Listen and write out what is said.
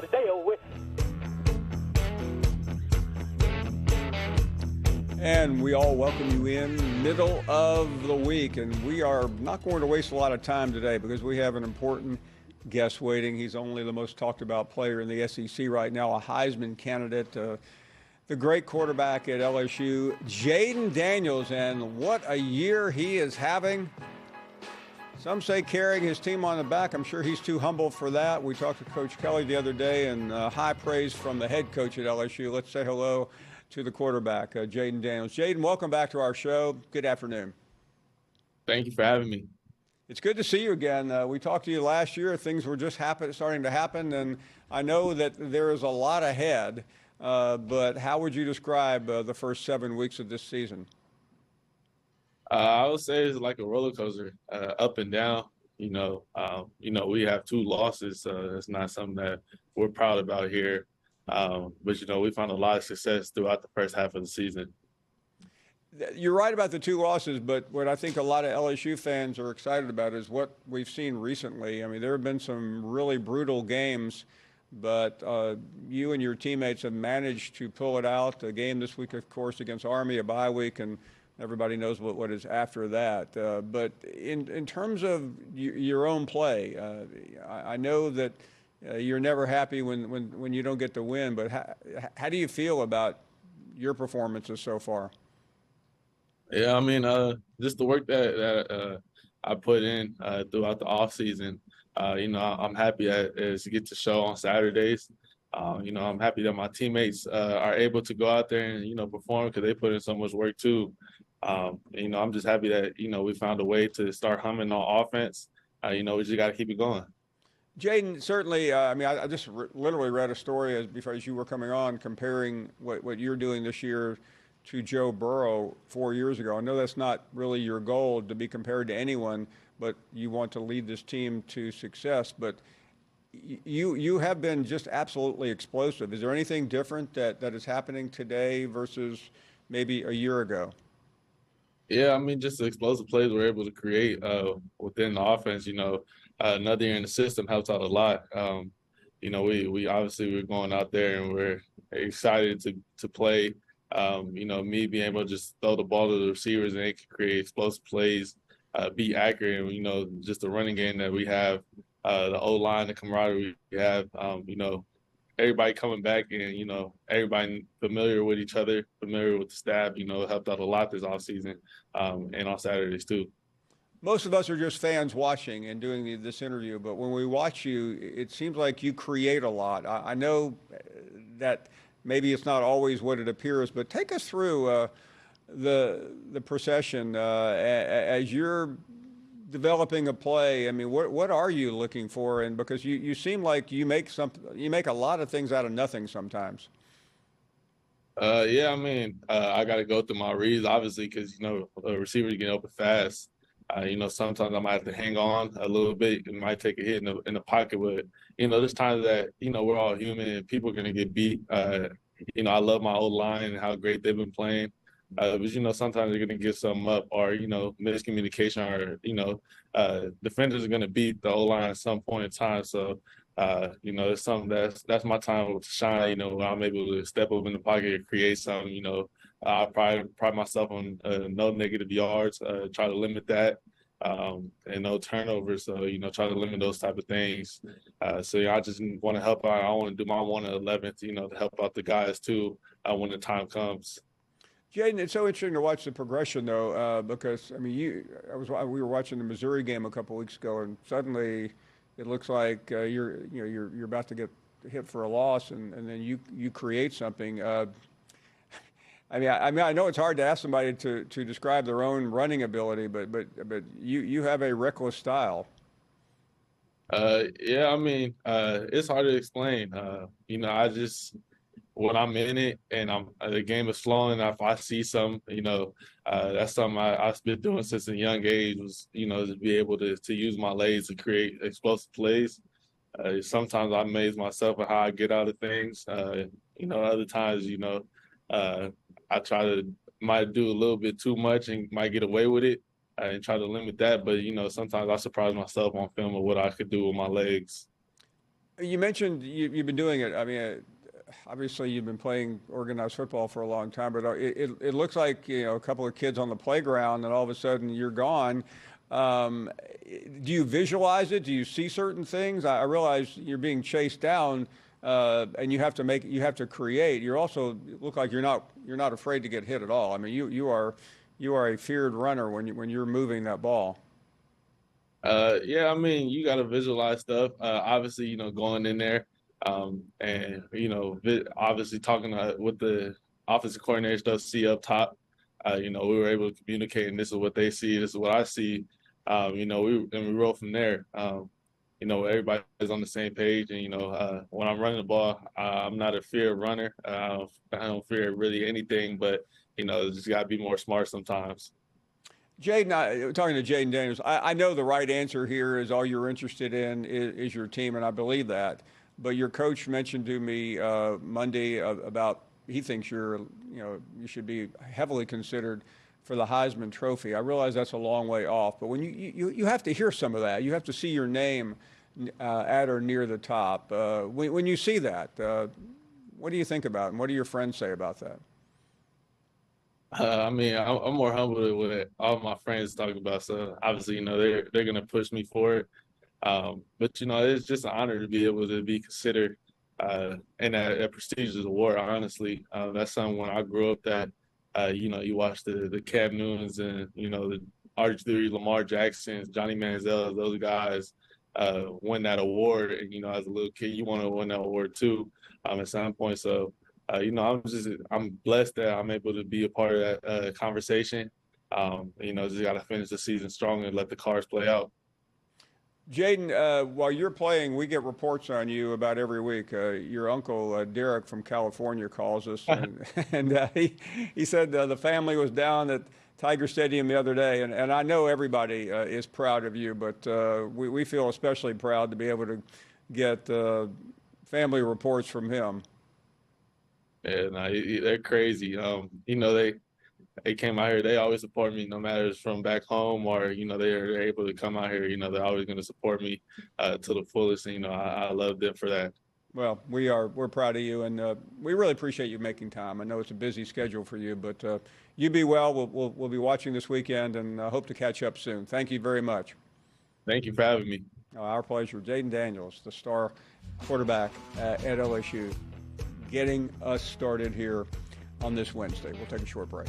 Today with. And we all welcome you in middle of the week. And we are not going to waste a lot of time today because we have an important guest waiting. He's only the most talked about player in the SEC right now, a Heisman candidate, the great quarterback at LSU, Jayden Daniels. And what a year he is having. Some say carrying his team on the back. I'm sure he's too humble for that. We talked to Coach Kelly the other day, and high praise from the head coach at LSU. Let's say hello to the quarterback, Jayden Daniels. Jayden, welcome back to our show. Good afternoon. Thank you for having me. It's good to see you again. We talked to you last year. Things were just starting to happen, and I know that there is a lot ahead, but how would you describe the first 7 weeks of this season? I would say it's like a roller coaster, up and down. We have 2 losses. It's not something that we're proud about here. But we found a lot of success throughout the first half of the season. You're right about the 2 losses, but what I think a lot of LSU fans are excited about is what we've seen recently. I mean, there have been some really brutal games, but you and your teammates have managed to pull it out. A game this week, of course, against Army, a bye week, and everybody knows what is after that. But in terms of your own play, I know that you're never happy when you don't get the win, but how do you feel about your performances so far? Yeah, I mean, just the work that I put in throughout the off season. I'm happy to get to show on Saturdays. I'm happy that my teammates are able to go out there and perform because they put in so much work too. I'm just happy that we found a way to start humming on offense. We just got to keep it going. Jayden, certainly, I just literally read a story as you were coming on comparing what you're doing this year to Joe Burrow 4 years ago. I know that's not really your goal to be compared to anyone, but you want to lead this team to success. But you have been just absolutely explosive. Is there anything different that is happening today versus maybe a year ago? Yeah, I mean, just the explosive plays we're able to create within the offense. Another year in the system helps out a lot. We obviously we're going out there and we're excited to play. Me being able to just throw the ball to the receivers and they can create explosive plays, be accurate. And, just the running game that we have, the O-line, the camaraderie we have. Everybody coming back and, everybody familiar with each other, familiar with the staff, helped out a lot this offseason and on Saturdays too. Most of us are just fans watching and doing this interview, but when we watch you, it seems like you create a lot. I know that maybe it's not always what it appears, but take us through the procession as you're developing a play. I mean, what are you looking for? And because you seem like you make a lot of things out of nothing sometimes. Yeah, I mean, I got to go through my reads, obviously, because, receivers get open fast. Sometimes I might have to hang on a little bit. It might take a hit in the pocket, but, there's times that, we're all human and people are going to get beat. I love my old line and how great they've been playing. But, sometimes they're going to give something up or, miscommunication or, defenders are going to beat the O-line at some point in time. So, it's something that's my time to shine, when I'm able to step up in the pocket and create something, I pride myself on no negative yards, try to limit that, and no turnovers. So, try to limit those type of things. I just want to help out. I want to do my 1 11th, to help out the guys too when the time comes. Jayden, it's so interesting to watch the progression, though, because we were watching the Missouri game a couple weeks ago, and suddenly it looks like you're about to get hit for a loss, and then you create something. I know it's hard to ask somebody to describe their own running ability, but you have a reckless style. Yeah, it's hard to explain. I just when I'm in it and the game is flowing, if I see something, that's something I've been doing since a young age was, to be able to use my legs to create explosive plays. Sometimes I amaze myself at how I get out of things. Other times, I might do a little bit too much and might get away with it and try to limit that. But, sometimes I surprise myself on film of what I could do with my legs. You mentioned you've been doing it. I mean, obviously you've been playing organized football for a long time, but it looks like, a couple of kids on the playground and all of a sudden you're gone. Um, do you visualize it? Do you see certain things? I realize you're being chased down, and you have to create. You're also look like you're not afraid to get hit at all. I mean, you are a feared runner when you're moving that ball. Yeah, I mean, you got to visualize stuff. Obviously, going in there, and obviously talking with the offensive coordinators does see up top. We were able to communicate, and this is what they see, this is what I see. We roll from there. Everybody's on the same page, and when I'm running the ball, I'm not a fear runner. I don't fear really anything, but just got to be more smart sometimes. Jayden, talking to Jayden Daniels, I know the right answer here is all you're interested in is your team, and I believe that. But your coach mentioned to me Monday about he thinks you should be heavily considered for the Heisman Trophy. I realize that's a long way off, but when you have to hear some of that, you have to see your name at or near the top. When you see that, what do you think about it, and what do your friends say about that? I mean, I'm more humble with what all my friends talk about. So obviously, they're gonna push me for it. But it's just an honor to be able to be considered in a prestigious award. Honestly, that's something when I grew up that you watch the Cam Newtons and the RG3, Lamar Jacksons, Johnny Manziel, those guys win that award. And as a little kid, you want to win that award too. At some point, so. I'm blessed that I'm able to be a part of that conversation. Just got to finish the season strong and let the cards play out. Jayden, while you're playing, we get reports on you about every week. Your uncle Derek from California calls us, and he said the family was down at Tiger Stadium the other day, and I know everybody is proud of you, but we feel especially proud to be able to get family reports from him. Yeah, no, they're crazy. They came out here. They always support me, no matter it's from back home or they're able to come out here. They're always going to support me to the fullest. And I love them for that. Well, we're proud of you, and we really appreciate you making time. I know it's a busy schedule for you, but you be well. We'll be watching this weekend, and hope to catch up soon. Thank you very much. Thank you for having me. Our pleasure. Jayden Daniels, the star quarterback at LSU, getting us started here on this Wednesday. We'll take a short break.